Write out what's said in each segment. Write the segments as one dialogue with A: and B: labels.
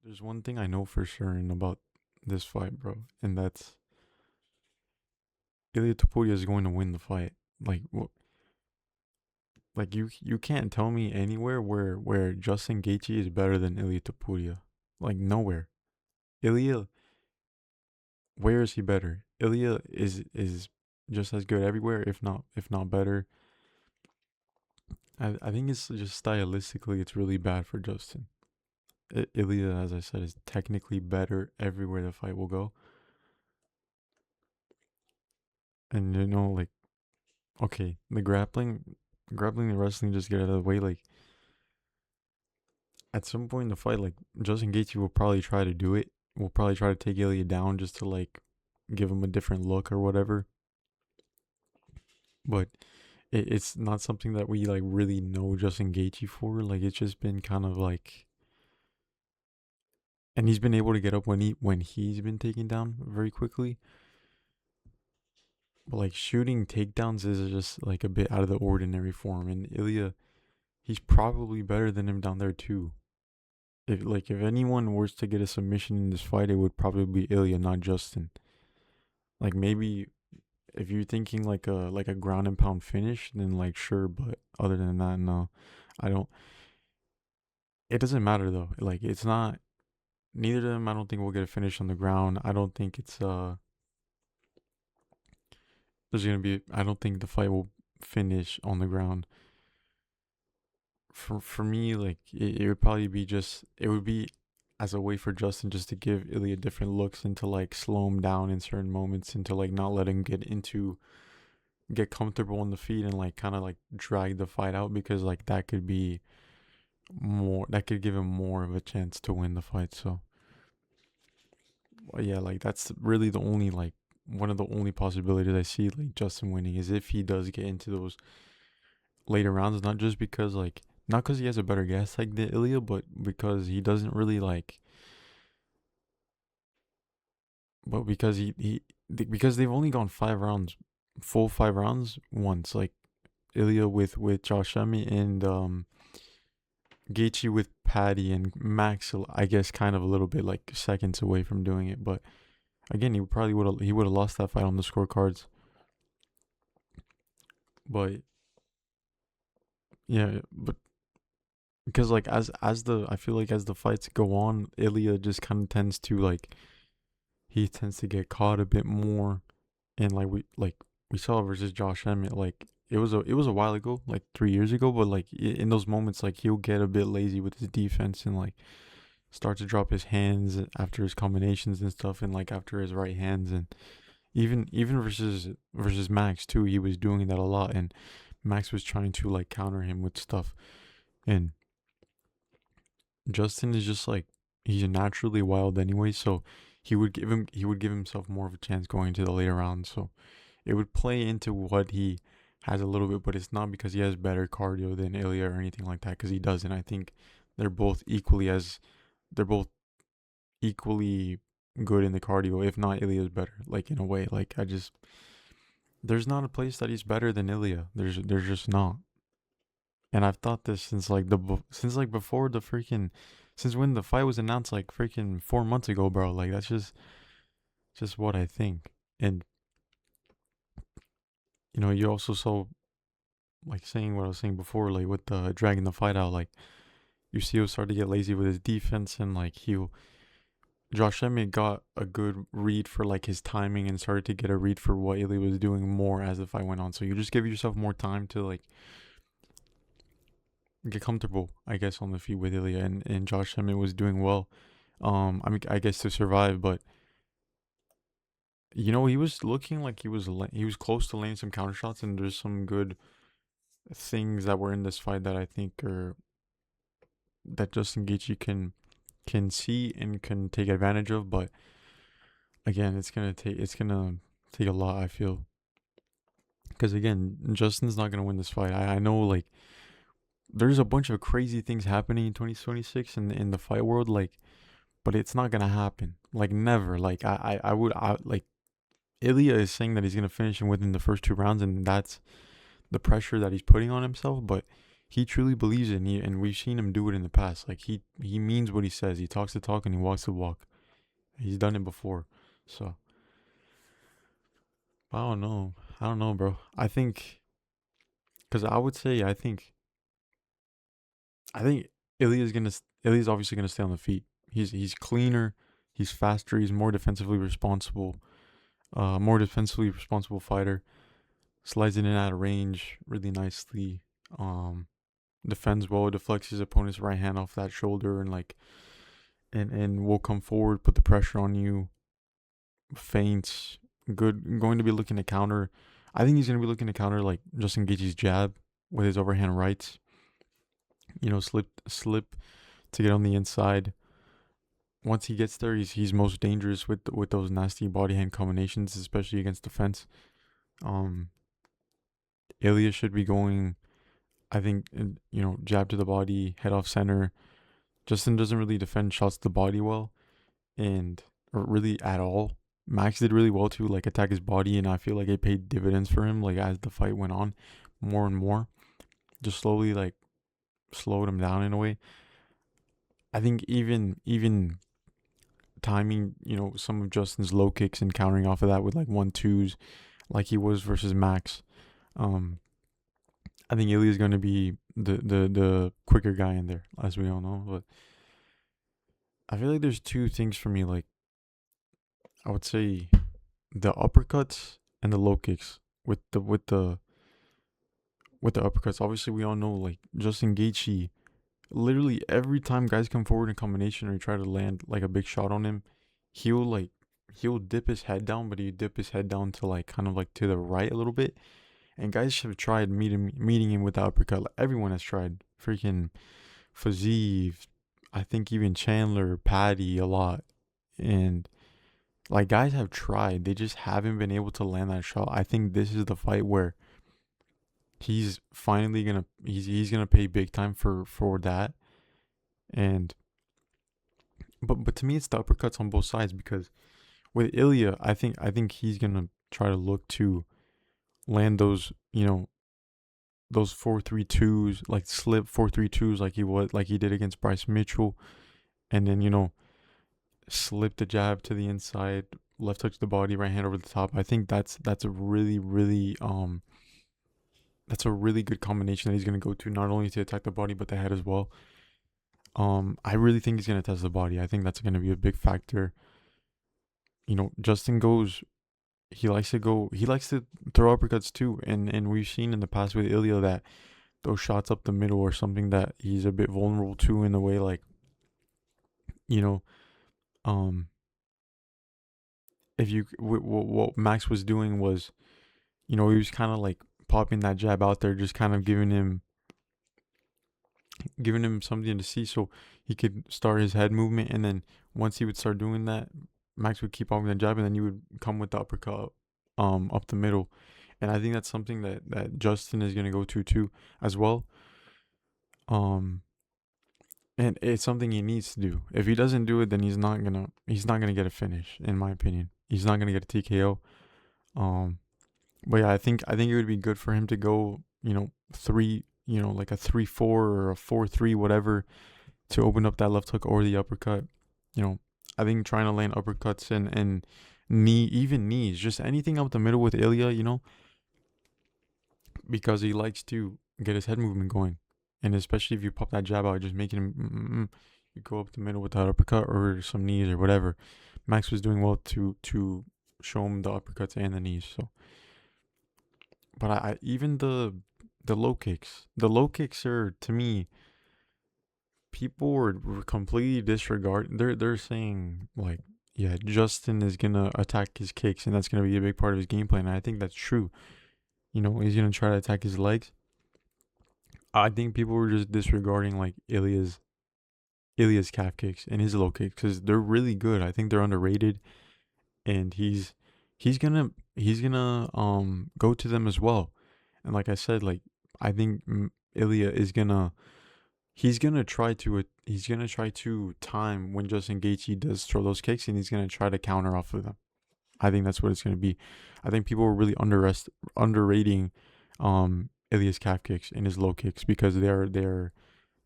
A: There's one thing I know for certain about this fight, bro, and that's Ilya Topuria is going to win the fight. Like, you can't tell me anywhere where Justin Gaethje is better than Ilya Topuria. Like nowhere. Ilya, where is he better? Ilya is just as good everywhere, if not better. I think it's just stylistically, it's really bad for Justin. Ilya, as I said, is technically better everywhere the fight will go, and like okay, the grappling and wrestling just get out of the way. Like at some point in the fight, like Justin Gaethje will probably try to do it. Will probably try to take Ilya down just to like give him a different look or whatever. But it's not something that we like really know Justin Gaethje for. Like it's just been kind of like, and he's been able to get up when he's been taken down very quickly. But like shooting takedowns is just like a bit out of the ordinary for him. And Ilya, he's probably better than him down there too. If anyone was to get a submission in this fight, it would probably be Ilya, not Justin. Like maybe if you're thinking like a ground and pound finish, then like sure, but other than that, no, I don't. It doesn't matter though. Like it's not. Neither of them. I don't think we'll get a finish on the ground. I don't think it's There's gonna be. I don't think the fight will finish on the ground. For me, like it would probably be just. It would be as a way for Justin just to give Ilya different looks and to like slow him down in certain moments and to like not let him get comfortable on the feet and like kind of like drag the fight out because like that could give him more of a chance to win the fight. So yeah, like that's really the only like one of the only possibilities I see like Justin winning is if he does get into those later rounds, not because he has a better guess like the Ilya, but because he doesn't really like, but because because they've only gone 5 rounds, full 5 rounds once. Like Ilya with Josh Emmett and Gaethje with Paddy and Max. I guess kind of a little bit like seconds away from doing it, but again, he would have lost that fight on the scorecards. But yeah, but because like as the I feel like as the fights go on, Ilya just kind of tends to like he tends to get caught a bit more, and like we saw versus Josh Emmett, like it was a while ago, like 3 years ago, but like in those moments, like he'll get a bit lazy with his defense and like start to drop his hands after his combinations and stuff, and like after his right hands, and even versus Max too, he was doing that a lot, and Max was trying to like counter him with stuff, and Justin is just like he's naturally wild anyway, so he would give himself more of a chance going into the later rounds. So it would play into what he has a little bit, but it's not because he has better cardio than Ilya or anything like that. Because he doesn't. I think they're both equally as they're both equally good in the cardio. If not, Ilya's better. Like in a way, like I just there's not a place that he's better than Ilya. There's just not. And I've thought this since like before the freaking since when the fight was announced like freaking 4 months ago, bro. Like that's just what I think. And you also saw like saying what I was saying before, like with the dragging the fight out, like you see he'll start to get lazy with his defense and like he'll Josh Emmett got a good read for like his timing and started to get a read for what Ilya was doing more as the fight went on. So you just give yourself more time to like get comfortable, I guess, on the feet with Ilya, and Josh Emmett was doing well. I mean, I guess to survive, but he was looking like he was close to laying some counter shots, and there's some good things that were in this fight that I think are that Justin Gaethje can see and can take advantage of. But again, it's gonna take a lot. I feel because again, Justin's not gonna win this fight. I know like there's a bunch of crazy things happening in 2026 in the fight world, like, but it's not gonna happen. Like never. Like I like Ilya is saying that he's gonna finish him within the first 2 rounds, and that's the pressure that he's putting on himself. But he truly believes it, and we've seen him do it in the past. Like he means what he says. He talks the talk and he walks the walk. He's done it before. So I don't know. I don't know, bro. I think because I would say I think Ilya's obviously gonna stay on the feet. He's cleaner. He's faster. He's more defensively responsible. More defensively responsible fighter. Slides in and out of range really nicely. Um, Defends well. Deflects his opponent's right hand off that shoulder and like and will come forward, put the pressure on you. Feints. Good. Going to be looking to counter. I think he's gonna be looking to counter like Justin Gaethje's jab with his overhand rights. Slip to get on the inside. Once he gets there, he's most dangerous with those nasty body hand combinations, especially against defense. Um, Ilya should be going, I think, jab to the body, head off center. Justin doesn't really defend shots to the body well, and or really at all. Max did really well to like attack his body, and I feel like it paid dividends for him. Like as the fight went on, more and more, just slowly like slowed him down in a way. I think even timing, some of Justin's low kicks and countering off of that with like 1-2s, like he was versus Max. Um, I think Ilya's going to be the quicker guy in there, as we all know. But I feel like there's two things for me. Like I would say the uppercuts and the low kicks. With the uppercuts, obviously we all know like Justin Gaethje. Literally every time guys come forward in combination or try to land like a big shot on him, he'll like he'll dip his head down, but he dip his head down to like kind of like to the right a little bit. And guys have tried meeting him with the uppercut. Like everyone has tried. Freaking Fazeev, I think even Chandler, Patty a lot. And like guys have tried. They just haven't been able to land that shot. I think this is the fight where he's finally he's gonna pay big time for that. And but to me it's the uppercuts on both sides because with Ilya, I think he's gonna try to look to land those 4-3-2s, like slip 4-3-2s like he did against Bryce Mitchell, and then slip the jab to the inside, left hook to the body, right hand over the top. I think that's a really good combination that he's gonna go to, not only to attack the body but the head as well. I really think he's gonna test the body. I think that's gonna be a big factor. Justin goes. He likes to throw uppercuts too, and we've seen in the past with Ilya that those shots up the middle are something that he's a bit vulnerable to in the way like you know um if you what Max was doing was he was kind of like popping that jab out there, just kind of giving him something to see so he could start his head movement, and then once he would start doing that, Max would keep on the jab, and then you would come with the uppercut up the middle. And I think that's something that Justin is gonna go to too as well. Um and it's something he needs to do. If he doesn't do it, then he's not gonna get a finish, in my opinion. He's not gonna get a TKO. Um but yeah, I think it would be good for him to go, three, like a 3-4 or a 4-3, whatever, to open up that left hook or the uppercut. You know, I think trying to land uppercuts and even knees, just anything up the middle with Ilya, because he likes to get his head movement going. And especially if you pop that jab out, just making him, you go up the middle with that uppercut or some knees or whatever. Max was doing well to show him the uppercuts and the knees. So, but I even the low kicks are, to me, people were completely disregard. They're saying like, yeah, Justin is gonna attack his kicks, and that's gonna be a big part of his game plan. And I think that's true. He's gonna try to attack his legs. I think people were just disregarding like Ilya's calf kicks and his low kicks because they're really good. I think they're underrated, and he's gonna go to them as well. And like I said, like I think Ilya is gonna he's gonna try to time when Justin Gaethje does throw those kicks, and he's gonna try to counter off of them. I think that's what it's gonna be. I think people were really underrating Ilya's calf kicks and his low kicks because they're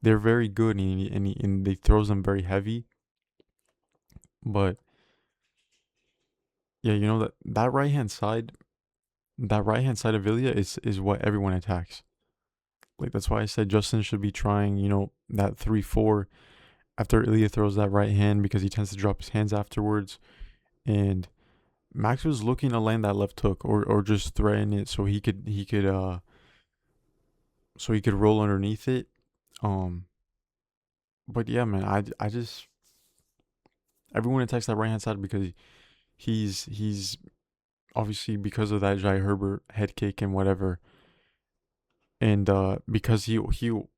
A: very good, and they throws them very heavy. But yeah, you know that right hand side of Ilya is what everyone attacks. Like that's why I said Justin should be trying, that 3-4 after Ilya throws that right hand because he tends to drop his hands afterwards. And Max was looking to land that left hook or just threaten it so he could roll underneath it. Um, but yeah, man, I just everyone attacks that right hand side because he's obviously because of that Jai Herbert head kick and whatever, and because he'll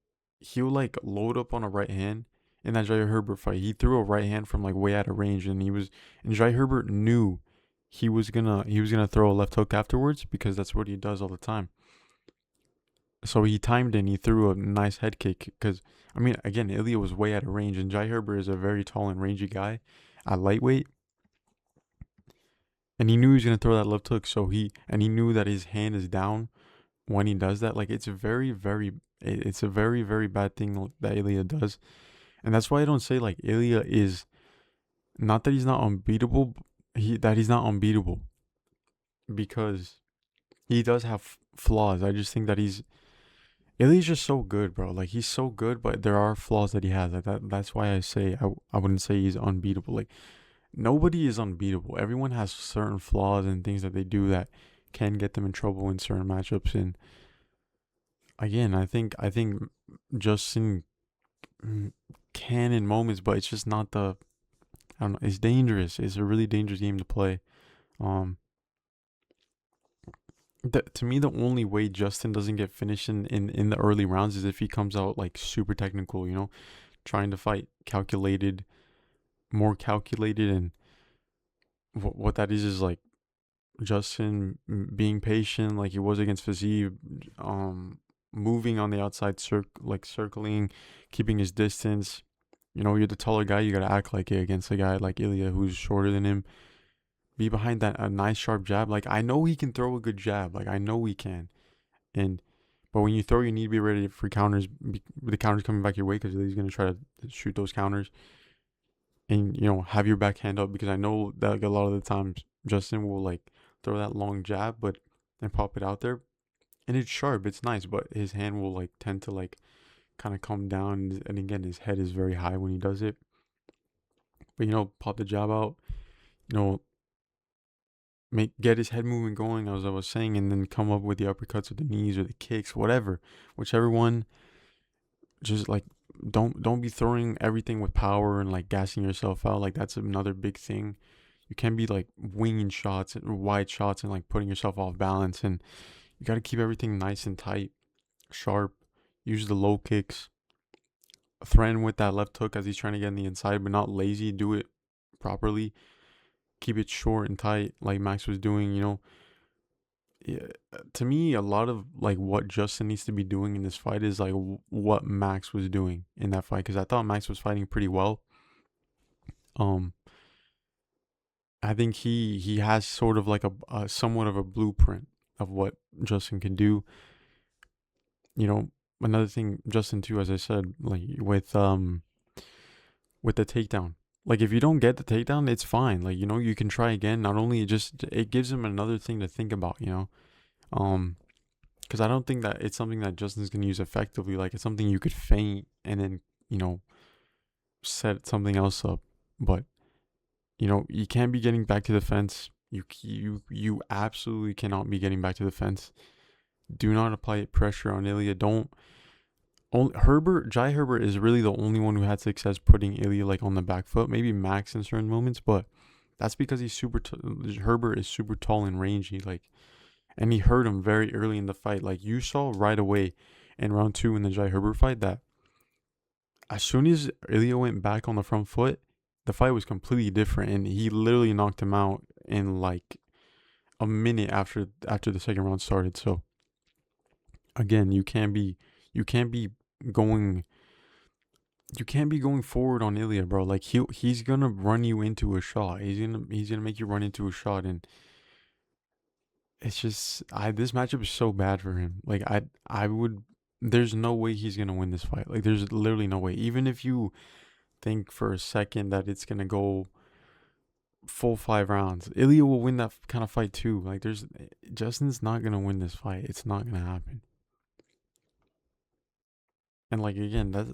A: like load up on a right hand. In that Jai Herbert fight, he threw a right hand from like way out of range, and Jai Herbert knew he was gonna throw a left hook afterwards because that's what he does all the time. So he timed it and he threw a nice head kick because I mean again Ilya was way out of range and Jai Herbert is a very tall and rangy guy at lightweight, and he knew he was gonna throw that left hook. He knew that his hand is down when he does that. Like it's a very very bad thing that Ilya does, and that's why I don't say like Ilya is not that he's not unbeatable. He's not unbeatable because he does have flaws. I just think that Ilya's just so good, bro. Like he's so good, but there are flaws that he has. Like that's why I say I wouldn't say he's unbeatable. Like nobody is unbeatable. Everyone has certain flaws and things that they do that can get them in trouble in certain matchups. And again, I think Justin can in moments, but it's just not the I don't know. It's dangerous. It's a really dangerous game to play. Um, to me, the only way Justin doesn't get finished in the early rounds is if he comes out like super technical. Trying to fight calculated, more calculated, and what that is like Justin being patient, like he was against Fiziev, moving on the outside, circling, keeping his distance. You're the taller guy, you gotta act like it against a guy like Ilya who's shorter than him. Be behind that a nice sharp jab. Like I know he can throw a good jab. Like I know he can. And but when you throw, you need to be ready for counters. The counters coming back your way because he's gonna try to shoot those counters. And have your backhand up because I know that like, a lot of the times Justin will like throw that long jab, but and pop it out there, and it's sharp. It's nice, but his hand will like tend to like kind of come down, and again his head is very high when he does it. But pop the jab out. You know, get his head movement going as I was saying, and then come up with the uppercuts or the knees or the kicks, whatever, whichever one. Just like don't be throwing everything with power and like gassing yourself out. Like that's another big thing. You can't be like winging shots and wide shots and like putting yourself off balance. And you got to keep everything nice and tight, sharp. Use the low kicks. Threaten with that left hook as he's trying to get in the inside, but not lazy. Do it properly. Keep it short and tight, like Max was doing. Yeah, to me, a lot of like what Justin needs to be doing in this fight is like what Max was doing in that fight because I thought Max was fighting pretty well. Um, I think he has sort of like a somewhat of a blueprint of what Justin can do. You know, Another thing, Justin too, as I said, like with the takedown. Like if you don't get the takedown, it's fine. Like you can try again. Not only it gives him another thing to think about. Um, because I don't think that it's something that Justin's gonna use effectively. Like it's something you could feint and then you know set something else up. But you can't be getting back to the fence. You absolutely cannot be getting back to the fence. Do not apply pressure on Ilya. Don't. Jai Herbert is really the only one who had success putting Ilya like on the back foot. Maybe Max in certain moments, but that's because Herbert is super tall and rangy. Like, and he hurt him very early in the fight. Like you saw right away in round 2 in the Jai Herbert fight that as soon as Ilya went back on the front foot, the fight was completely different, and he literally knocked him out in like a minute after the second round started. So again, you can't be going you can't be going forward on Ilya, bro. Like he's gonna run you into a shot. He's gonna make you run into a shot, and it's just I this matchup is so bad for him. Like I would there's no way he's gonna win this fight. Like there's literally no way. Even if you think for a second that it's gonna go full 5 rounds, Ilya will win that kind of fight too. Like there's Justin's not gonna win this fight. It's not gonna happen. And like again, that's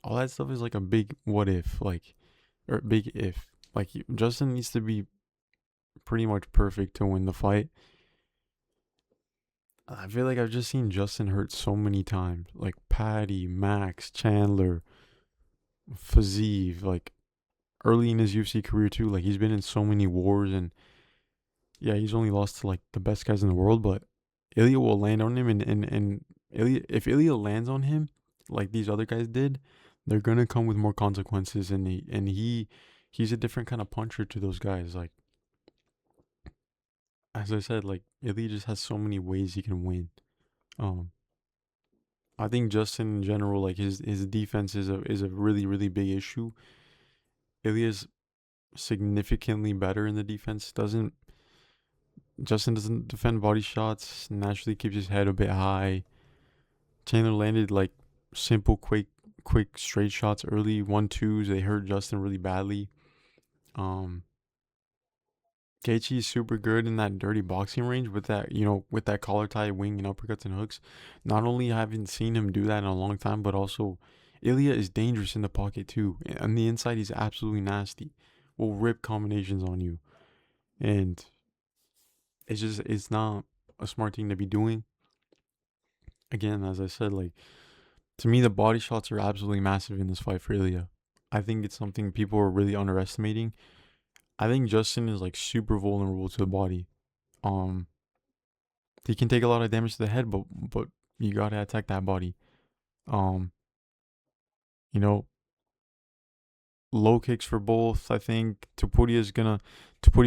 A: all that stuff is like a big what if, like or big if. Like Justin needs to be pretty much perfect to win the fight. I feel like I've just seen Justin hurt so many times. Like Patty, Max, Chandler, Fazeev, like early in his UFC career too. Like he's been in so many wars and yeah, he's only lost to like the best guys in the world, but Ilya will land on him and Ilya if Ilya lands on him like these other guys did, they're gonna come with more consequences and he's a different kind of puncher to those guys. Like as I said, like Ilya just has so many ways he can win. Um I think Justin in general, like his defense is a really really big issue. Ilya's significantly better in the defense. Doesn't Justin doesn't defend body shots. Naturally keeps his head a bit high. Chandler landed like simple, quick straight shots early 1-2s. They hurt Justin really badly. Um, Gaethje is super good in that dirty boxing range with that, with that collar tie, wing, and uppercuts and hooks. Not only haven't seen him do that in a long time, but also Ilya is dangerous in the pocket too. On the inside, he's absolutely nasty. Will rip combinations on you, and it's not a smart thing to be doing. Again, as I said, like to me, the body shots are absolutely massive in this fight for Ilya. I think it's something people are really underestimating. I think Justin is like super vulnerable to the body. Um, he can take a lot of damage to the head, but you gotta attack that body. Um, you know, low kicks for both. I think Topuria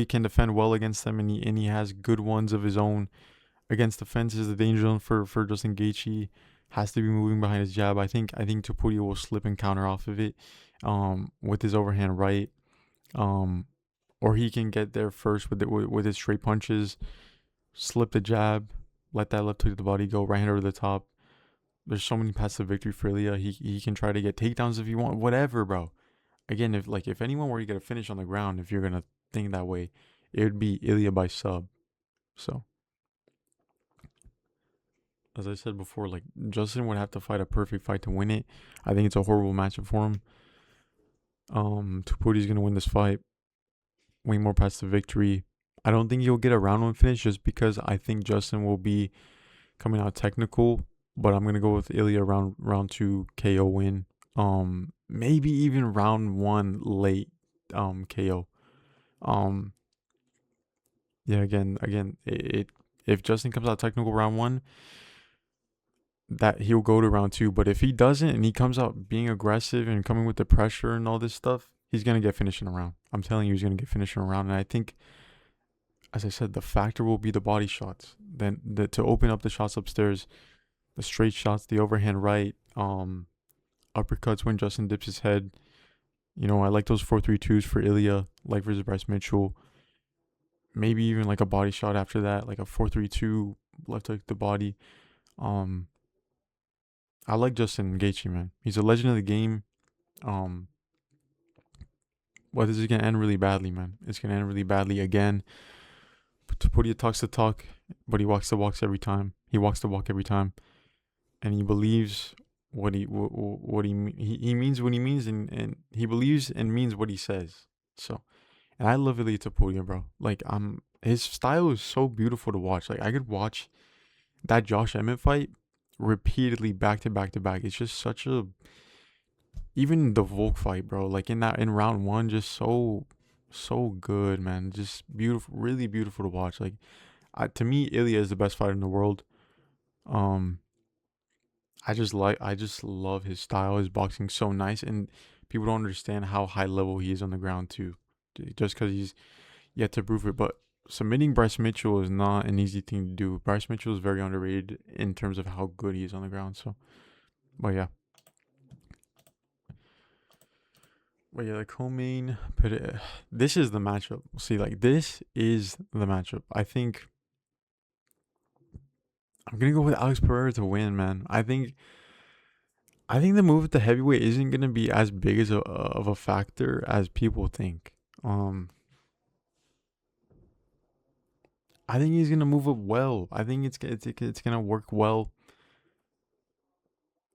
A: can defend well against them, and he has good ones of his own against the fences. The danger zone for Justin Gaethje has to be moving behind his jab. I think Topuria will slip and counter off of it, with his overhand right. Um, or he can get there first with his straight punches, slip the jab, let that left hook to the body go, right hand over the top. There's so many paths to victory for Ilya. He can try to get takedowns if you want, whatever, bro. Again, if anyone were to get a finish on the ground, if you're gonna think that way, it would be Ilya by sub. So as I said before, like Justin would have to fight a perfect fight to win it. I think it's a horrible matchup for him. Tuputi's gonna win this fight. Way more paths to victory. I don't think he'll get a round one finish just because I think Justin will be coming out technical. But I'm gonna go with Ilya round two KO win. Maybe even round one late KO. Um, yeah. Again, if Justin comes out technical round one, that he'll go to round two. But if he doesn't and he comes out being aggressive and coming with the pressure and all this stuff, he's gonna get finished in a round. I'm telling you, he's gonna get finished in a round. And I think, as I said, the factor will be the body shots. Then to open up the shots upstairs, the straight shots, the overhand right, uppercuts when Justin dips his head. I like those 4-3-2s for Ilya, like versus Bryce Mitchell. Maybe even like a body shot after that, like a 4-3-2 left hook to the body. Um, I like Justin Gaethje, man. He's a legend of the game. Um, but this is gonna end really badly, man. It's gonna end really badly again. Topuria talks the talk, but he walks the walks every time. He walks the walk every time, and he believes he means what he means, and he believes and means what he says. So, and I love Ilya Topuria, bro. Like his style is so beautiful to watch. Like I could watch that Josh Emmett fight repeatedly back to back to back. It's just such a even the Volk fight, bro. Like in round one, just so good, man. Just beautiful, really beautiful to watch. Like to me, Ilya is the best fighter in the world. Um, I just love his style. His boxing so nice, and people don't understand how high level he is on the ground too. Just because he's yet to prove it, but submitting Bryce Mitchell is not an easy thing to do. Bryce Mitchell is very underrated in terms of how good he is on the ground. So, but yeah. But yeah, the co-main, but this is the matchup. See, like this is the matchup. I think I'm gonna go with Alex Pereira to win, man. I think the move at the heavyweight isn't gonna be as big as of a factor as people think. Um, I think he's gonna move up well. I think it's gonna work well,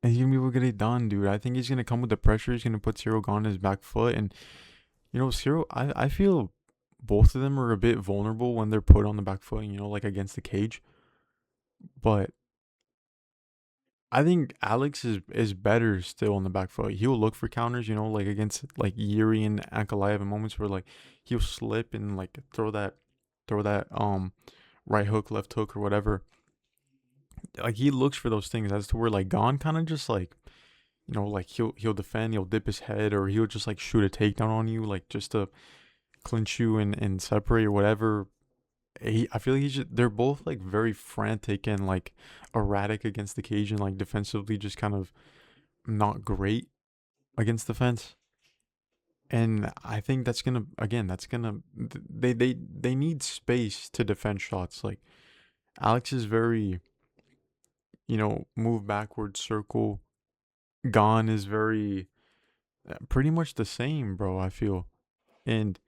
A: and he's gonna be able to get it done, dude. I think he's gonna come with the pressure. He's gonna put Cyril Gane on his back foot, and Cyril. I feel both of them are a bit vulnerable when they're put on the back foot. Like against the cage, but I think Alex is better still on the back foot. He'll look for counters, like against like Yuri and Ankalaev in moments where like he'll slip and like throw that right hook, left hook or whatever. Like he looks for those things as to where like Gon kind of just like like he'll defend, he'll dip his head or he'll just like shoot a takedown on you like just to clinch you and separate or whatever. I feel like they're both like very frantic and like erratic against the cage and like defensively just kind of not great against the fence. And I think they need space to defend shots. Like Alex is very, move backward circle. Gon is very pretty much the same, bro, I feel. And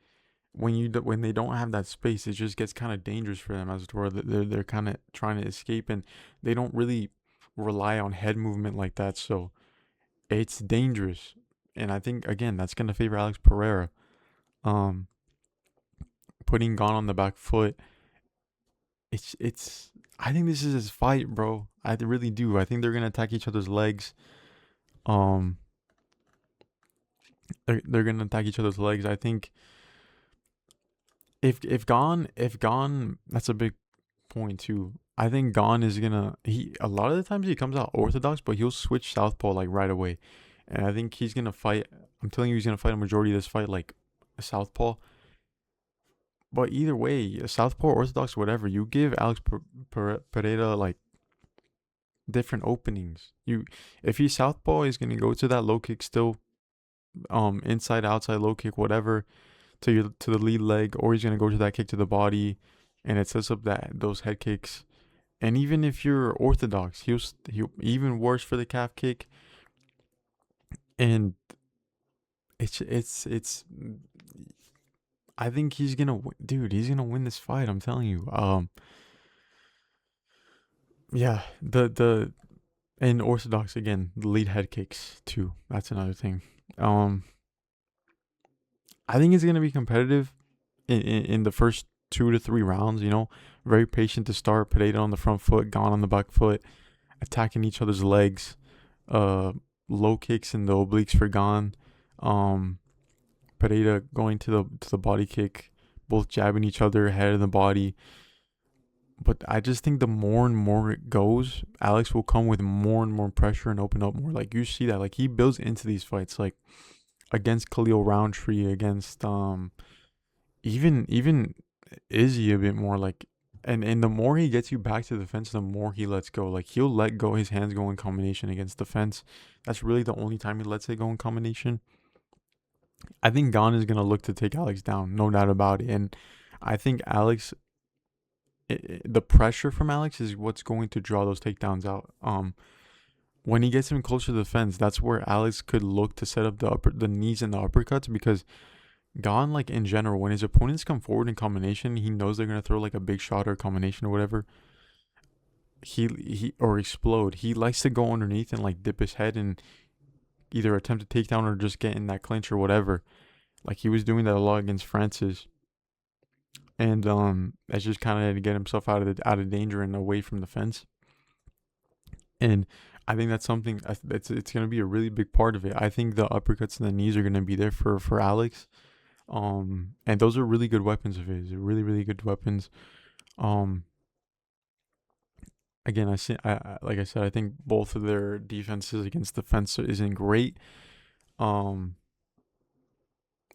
A: when they don't have that space, it just gets kind of dangerous for them as to where they're kind of trying to escape and they don't really rely on head movement like that. So it's dangerous, and I think again that's gonna favor Alex Pereira. Um, putting Gon on the back foot. It's. I think this is his fight, bro. I really do. I think they're gonna attack each other's legs. Um, they're gonna attack each other's legs. I think if Gon that's a big point too. I think Gon is gonna he a lot of the times he comes out orthodox, but he'll switch southpaw like right away, and I think he's gonna fight. I'm telling you, he's gonna fight a majority of this fight like a southpaw. But either way, a southpaw, orthodox, whatever, you give Alex Pereira like different openings. If he's southpaw, he's gonna go to that low kick still, inside, outside, low kick, whatever, to the lead leg, or he's gonna go to that kick to the body, and it sets up those head kicks. And even if you're orthodox, he'll even worse for the calf kick, and it's. I think he's gonna, dude. He's gonna win this fight. I'm telling you. Yeah. The and orthodox again. The lead head kicks too. That's another thing. Um, I think it's gonna be competitive in the first 2 to 3 rounds. Very patient to start. Pereira on the front foot, Gon on the back foot, attacking each other's legs. Uh, low kicks and the obliques for Gon. Um, Pereira going to the body kick, both jabbing each other, head and the body. But I just think the more and more it goes, Alex will come with more and more pressure and open up more. Like you see that, like he builds into these fights, like against Khalil Roundtree, against even Izzy a bit more. Like and the more he gets you back to the fence, the more he lets go. Like he'll let go his hands go in combination against the fence. That's really the only time he lets it go in combination. I think Gon is gonna look to take Alex down, no doubt about it. And I think the pressure from Alex is what's going to draw those takedowns out. When he gets him closer to the fence, that's where Alex could look to set up the knees and the uppercuts because Gon, like in general, when his opponents come forward in combination, he knows they're gonna throw like a big shot or a combination or whatever. He or explode. He likes to go underneath and like dip his head and either attempt a takedown or just get in that clinch or whatever. Like he was doing that a lot against Francis, and that's just kind of to get himself out of danger and away from the fence. And I think that's something it's gonna be a really big part of it. I think the uppercuts and the knees are gonna be there for Alex. And those are really good weapons of his. They're really really good weapons. Um, again, like I said, I think both of their defenses against the fence isn't great. Um,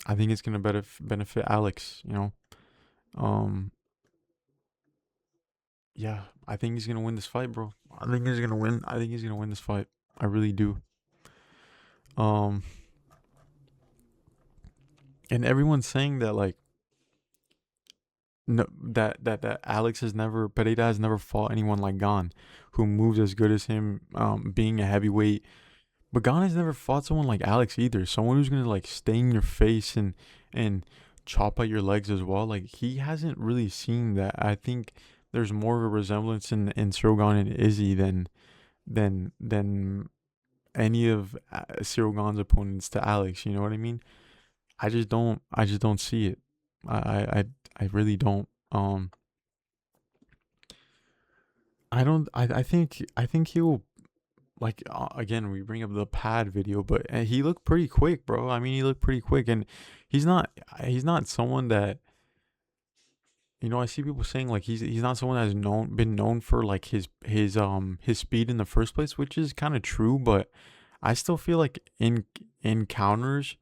A: I think it's gonna benefit Alex. Um, yeah, I think he's gonna win this fight, bro. I think he's gonna win. I think he's gonna win this fight. I really do. Um, and everyone's saying that like no, that Alex has never Pereira has never fought anyone like Gon, who moves as good as him, being a heavyweight. But Gon has never fought someone like Alex either. Someone who's gonna like stay in your face and chop at your legs as well. Like he hasn't really seen that. I think there's more of a resemblance in Shogun and Izzy than any of Cyril Gon's opponents to Alex. You know what I mean? I just don't see it. I I I, I really don't. I don't. I think he'll like again we bring up the pad video, but he looked pretty quick, bro. I mean, he looked pretty quick, and he's not someone that, I see people saying like he's not someone that's been known for like his speed in the first place, which is kind of true, but I still feel like in counters,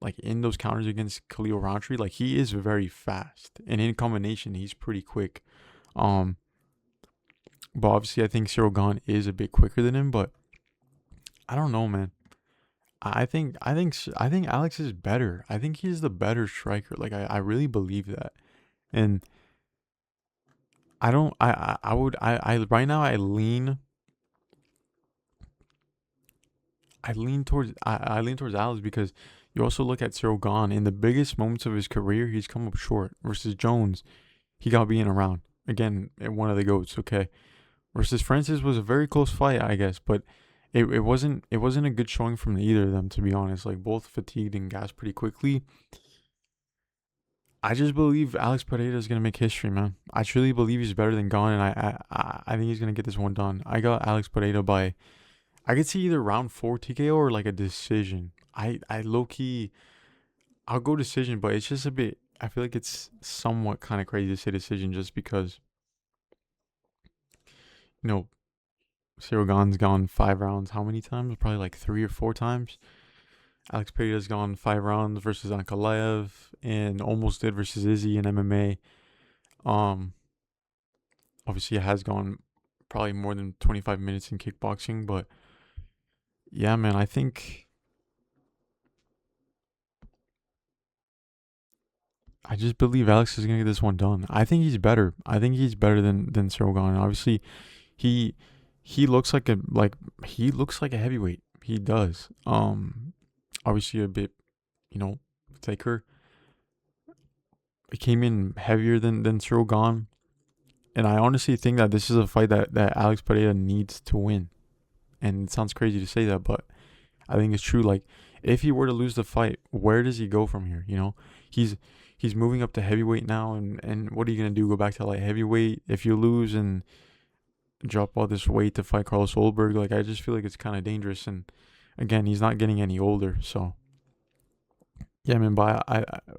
A: like in those counters against Khalil Rountree, like he is very fast, and in combination he's pretty quick. Um, but obviously I think Cyril Gahn is a bit quicker than him, but I don't know, man. I think Alex is better. I think he's the better striker. Like I really believe that. And I don't I would I right now I lean towards Alex because you also look at Cyril Gahn in the biggest moments of his career, he's come up short. Versus Jones, he got being around. Again, one of the goats, okay. Versus Francis was a very close fight, I guess, but it wasn't a good showing from either of them, to be honest. Like both fatigued and gassed pretty quickly. I just believe Alex Pereira is gonna make history, man. I truly believe he's better than Gane, and I think he's gonna get this one done. I got Alex Pereira by, I could see either round four TKO or like a decision. I low key I'll go decision, but it's just a bit. I feel like it's somewhat kind of crazy to say decision just because you know Cyril Gane's gone 5 rounds. How many times? Probably like 3 or 4 times. Alex Pereira's gone 5 rounds versus Ankalaev and almost did versus Izzy in MMA. Um, Obviously it has gone probably more than 25 minutes in kickboxing, but yeah, man, I just believe Alex is gonna get this one done. I think he's better. I think he's better than Cyril Gane. Obviously, he he looks like a heavyweight. He does. Obviously a bit, you know, thicker. He came in heavier than Cyril Gane. And I honestly think that this is a fight that Alex Pereira needs to win. And it sounds crazy to say that, but I think it's true. Like, if he were to lose the fight, where does he go from here? He's he's moving up to heavyweight now, and what are you gonna do? Go back to light heavyweight if you lose and drop all this weight to fight Carlos Solberg? Like, I just feel like it's kind of dangerous. And again, he's not getting any older, so yeah, man. But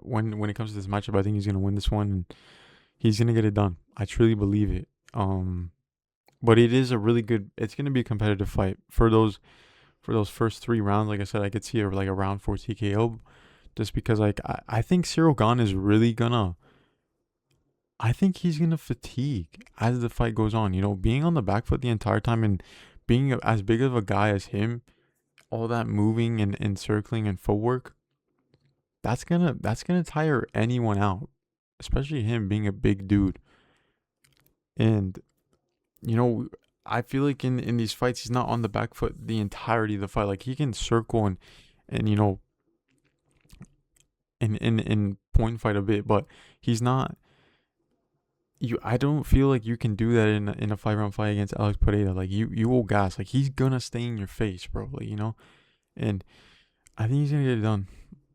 A: when it comes to this matchup, I think he's gonna win this one, and he's gonna get it done. I truly believe it. But it is a really good. It's gonna be a competitive fight for those first 3 rounds. Like I said, I could see like a round four TKO, just because like I think Cyril Gane is really gonna. I think he's gonna fatigue as the fight goes on. Being on the back foot the entire time and being as big of a guy as him, all that moving and circling and footwork, that's gonna tire anyone out, especially him being a big dude. And you know, I feel like in these fights, he's not on the back foot the entirety of the fight. Like he can circle and in point fight a bit, but he's not. I don't feel like you can do that in a 5 round fight against Alex Pereira. Like you will gas. Like he's gonna stay in your face, bro. Like. And I think he's gonna get it done.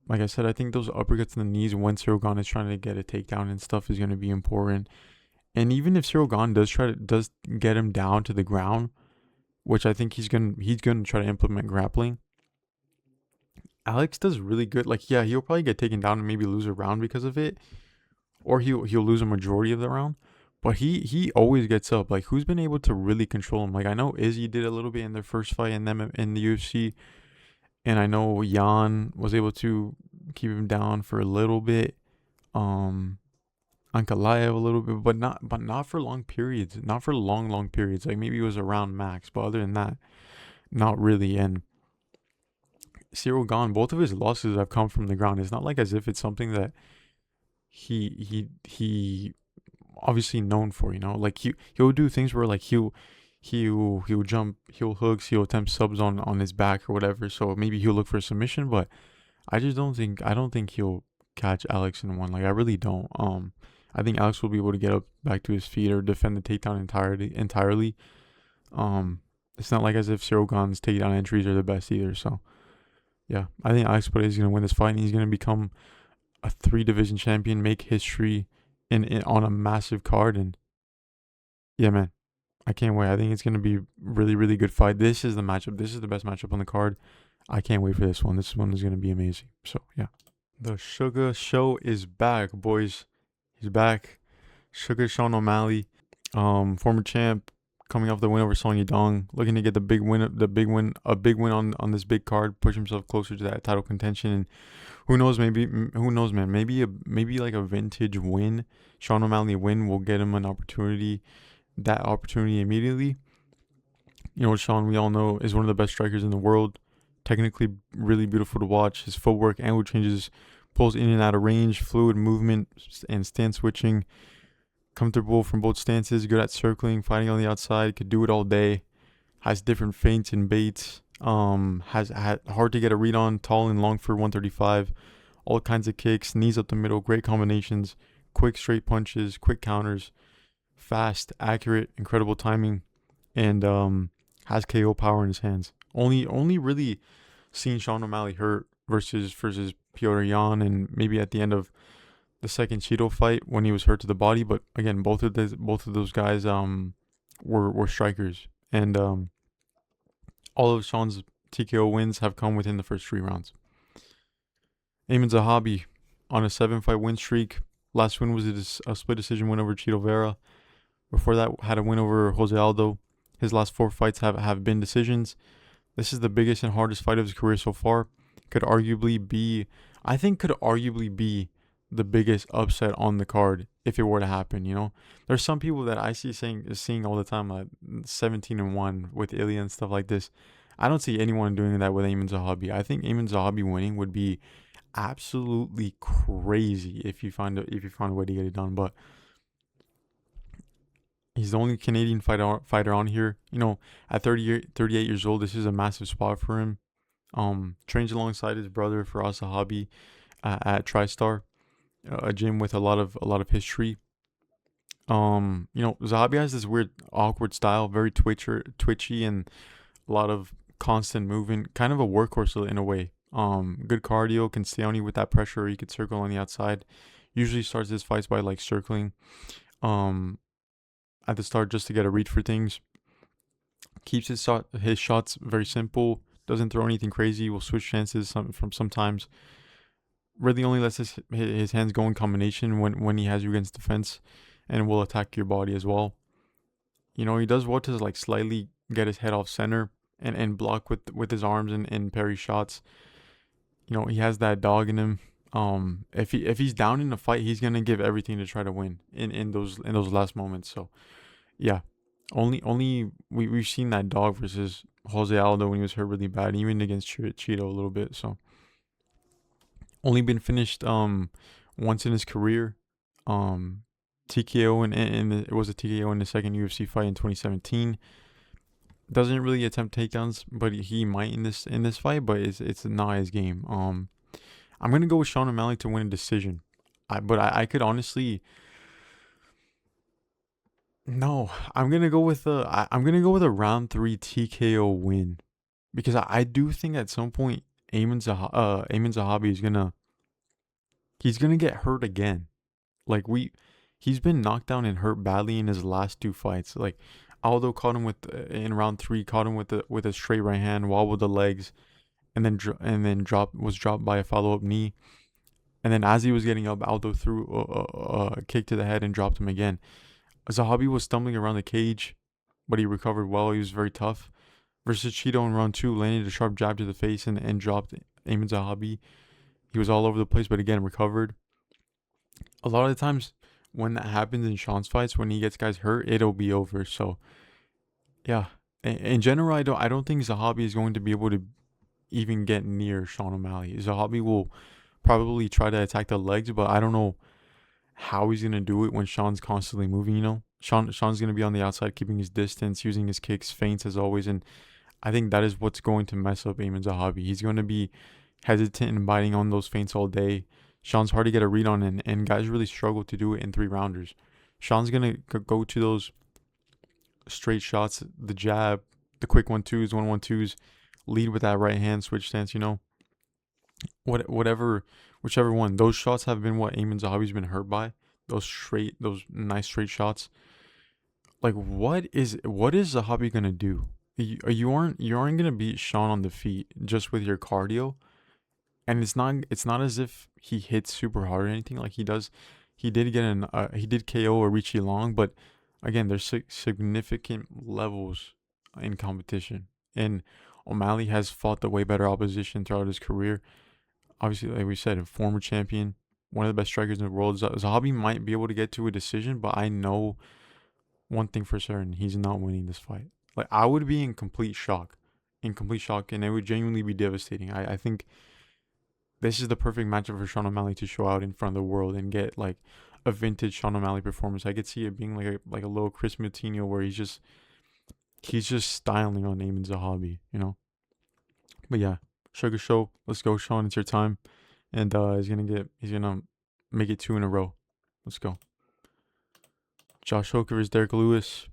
A: Like I said, I think those uppercuts in the knees when Cyril Gane is trying to get a takedown and stuff is gonna be important. And even if Cyril Gane does get him down to the ground, which I think he's gonna try to implement grappling. Alex does really good. Like, yeah, he'll probably get taken down and maybe lose a round because of it, or he'll lose a majority of the round. But he always gets up. Like, who's been able to really control him? Like, I know Izzy did a little bit in their first fight in them in the UFC, and I know Jan was able to keep him down for a little bit. Ankalaev a little bit, but not for long periods. Not for long periods. Like maybe it was around max, but other than that, not really. And Cyril Gane, both of his losses have come from the ground. It's not like as if it's something that he obviously known for. Like he'll do things where like he'll jump, he'll hooks, he'll attempt subs on his back or whatever. So maybe he'll look for a submission, but I don't think he'll catch Alex in one. Like I really don't. I think Alex will be able to get up back to his feet or defend the takedown entirely. Um, it's not like as if Cyril Gane's takedown entries are the best either. So yeah, I think Alex Pereira is gonna win this fight, and he's gonna become a 3 division champion, make history in on a massive card, and yeah, man, I can't wait. I think it's gonna be really really good fight. This is the matchup. This is the best matchup on the card. I can't wait for this one. This one is gonna be amazing. So yeah, the Sugar Show is back, boys. He's back. Sugar Sean O'Malley, former champ, coming off the win over Song Yadong, looking to get a big win on this big card, push himself closer to that title contention. And who knows, man, maybe like a vintage win, Sean O'Malley win will get him that opportunity immediately. Sean, we all know, is one of the best strikers in the world. Technically, really beautiful to watch. His footwork, angle changes, pulls in and out of range, fluid movement and stance switching. Comfortable from both stances, good at circling, fighting on the outside, could do it all day. Has different feints and baits. Has hard to get a read on, tall and long for 135. All kinds of kicks, knees up the middle, great combinations, quick straight punches, quick counters, fast, accurate, incredible timing, and has KO power in his hands. Only really seen Sean O'Malley hurt versus Piotr Jan, and maybe at the end of the second Cheeto fight when he was hurt to the body. But again, both of those guys were strikers, and all of Sean's TKO wins have come within the first 3 rounds. Eamon Zahabi on a 7-fight win streak. Last win was a split decision win over Cheeto Vera. Before that, had a win over Jose Aldo. His last 4 fights have been decisions. This is the biggest and hardest fight of his career so far. Could arguably be the biggest upset on the card if it were to happen. There's some people that I seeing all the time, like 17-1 with Ilya and stuff like this. I don't see anyone doing that with Eamon Zahabi. I think Eamon Zahabi winning would be absolutely crazy if you find a way to get it done. But he's the only Canadian fighter on here. At 38 years old, this is a massive spot for him. Trains alongside his brother Faraz Zahabi at TriStar, a gym with a lot of history. Zahabi has this weird, awkward style, very twitchy, and a lot of constant movement. Kind of a workhorse in a way. Good cardio, can stay on you with that pressure. Or he could circle on the outside. Usually starts his fights by like circling, at the start just to get a read for things. Keeps his shots very simple. Doesn't throw anything crazy. Will switch chances sometimes. Really only lets his hands go in combination when he has you against defense, and will attack your body as well. He does well to like slightly get his head off center and block with his arms and parry shots. He has that dog in him. If he's down in a fight, he's gonna give everything to try to win in those last moments. So yeah, only we've seen that dog versus Jose Aldo when he was hurt really bad, even against Cheeto a little bit. So only been finished once in his career. TKO it was a TKO in the second UFC fight in 2017. Doesn't really attempt takedowns, but he might in this fight. But it's not his game. I'm gonna go with Sean O'Malley to win a decision. I could honestly. No, I'm gonna go with a round 3 TKO win, because I do think at some point Eamon Zahabi he's gonna get hurt again. Like he's been knocked down and hurt badly in his last 2 fights. Like Aldo caught him in round 3, caught him with a straight right hand, wobbled the legs, and then was dropped by a follow up knee. And then as he was getting up, Aldo threw a kick to the head and dropped him again. Zahabi was stumbling around the cage, but he recovered well. He was very tough. Versus Cheeto in round 2, landed a sharp jab to the face and dropped Eamon Zahabi. He was all over the place, but again recovered. A lot of the times when that happens in Sean's fights, when he gets guys hurt, it'll be over. So yeah, in general, I don't think Zahabi is going to be able to even get near Sean O'Malley. Zahabi will probably try to attack the legs, but I don't know how he's gonna do it when Sean's constantly moving. Sean's gonna be on the outside, keeping his distance, using his kicks, feints as always, and I think that is what's going to mess up Ayman Zahabi. He's going to be hesitant and biting on those feints all day. Sean's hard to get a read on, and guys really struggle to do it in 3 rounders. Sean's gonna go to those straight shots, the jab, the quick 1-2s, 1-1-2s, lead with that right hand switch stance. Whatever, whichever one. Those shots have been what Ayman Zahabi's been hurt by. Those nice straight shots. Like, what is Zahabi gonna do? You aren't gonna beat Sean on the feet just with your cardio, and it's not as if he hits super hard or anything. Like he did KO Arichi Long, but again, there's significant levels in competition, and O'Malley has fought the way better opposition throughout his career. Obviously, like we said, a former champion, one of the best strikers in the world. Zahabi might be able to get to a decision, but I know one thing for certain: he's not winning this fight. Like, I would be in complete shock, and it would genuinely be devastating. I think this is the perfect matchup for Sean O'Malley to show out in front of the world and get like a vintage Sean O'Malley performance. I could see it being like a little Chris Moutinho where he's just styling on Ayman Zahabi. But yeah, Sugar Show, let's go, Sean. It's your time, and he's gonna make it 2 in a row. Let's go. Josh Hoke versus Derek Lewis.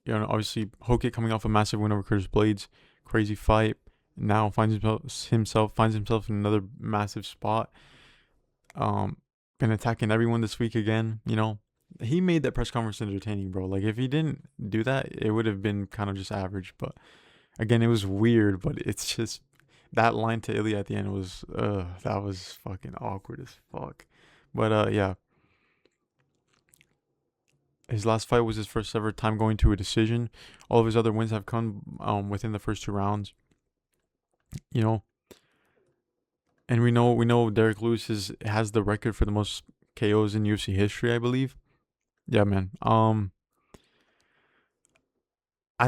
A: Obviously Hoke coming off a massive win over Curtis Blades, crazy fight. Now finds himself in another massive spot. Been attacking everyone this week again. He made that press conference entertaining, bro. Like, if he didn't do that, it would have been kind of just average. But again, it was weird. But it's just that line to Ilya at the end was that was fucking awkward as fuck. But yeah. His last fight was his first ever time going to a decision. All of his other wins have come within the first 2 rounds. And we know Derek Lewis has the record for the most KOs in UFC history, I believe. Yeah, man. I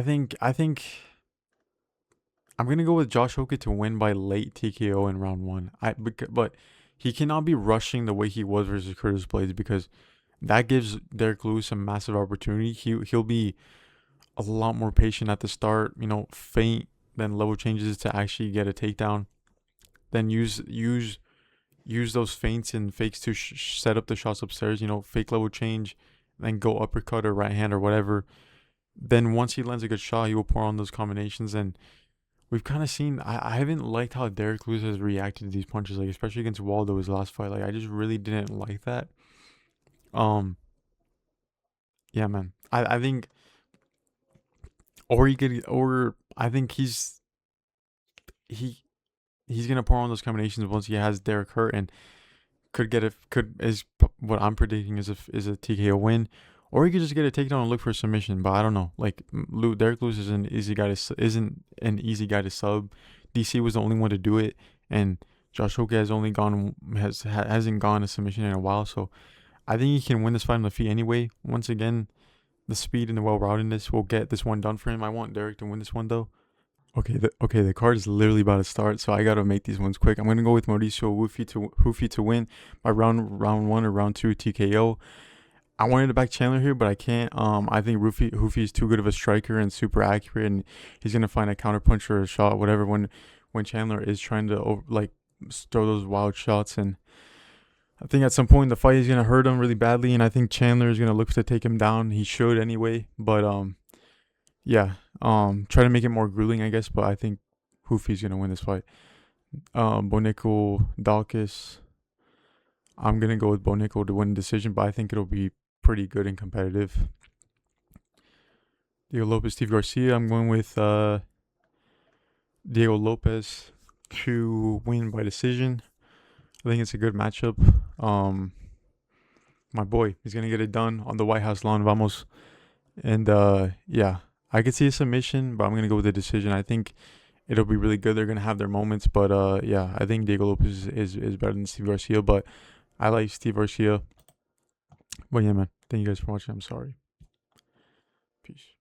A: think I'm gonna go with Josh Hoke to win by late TKO in round 1. But he cannot be rushing the way he was versus Curtis Blades, because that gives Derek Lewis a massive opportunity. He'll be a lot more patient at the start. Feint, then level changes to actually get a takedown. Then use those feints and fakes to set up the shots upstairs. Fake level change, then go uppercut or right hand or whatever. Then once he lands a good shot, he will pour on those combinations. And we've kind of seen. I haven't liked how Derek Lewis has reacted to these punches, like especially against Waldo, his last fight. Like, I just really didn't like that. Yeah, man. I think, I think he's gonna pour on those combinations once he has Derek hurt, and what I'm predicting is a TKO win, or he could just get a takedown and look for a submission. But I don't know. Like, Derek Lewis isn't an easy guy to sub. DC was the only one to do it, and Josh Hoke hasn't gone a submission in a while. So I think he can win this fight on the feet anyway. Once again, the speed and the well-roundedness will get this one done for him. I want Derek to win this one, though. Okay, the card is literally about to start, so I gotta make these ones quick. I'm gonna go with Mauricio Hufi to win by round 1 or round 2 TKO. I wanted to back Chandler here, but I can't. I think Hufi is too good of a striker and super accurate, and he's gonna find a counter punch or a shot, whatever, when Chandler is trying to throw those wild shots. And I think at some point in the fight he's gonna hurt him really badly, and I think Chandler is gonna look to take him down. He should anyway, but yeah, try to make it more grueling, I guess. But I think Hufi's gonna win this fight. Bonico Dalkis. I'm gonna go with Bonico to win the decision, but I think it'll be pretty good and competitive. Diego Lopez, Steve Garcia. I'm going with Diego Lopez to win by decision. I think it's a good matchup. My boy, he's gonna get it done on the White House lawn. Vamos. And yeah, I could see a submission, but I'm gonna go with the decision. I think it'll be really good. They're gonna have their moments, but yeah, I think Diego Lopez is better than Steve Garcia, but I like Steve Garcia. But yeah, man, thank you guys for watching. I'm sorry. Peace.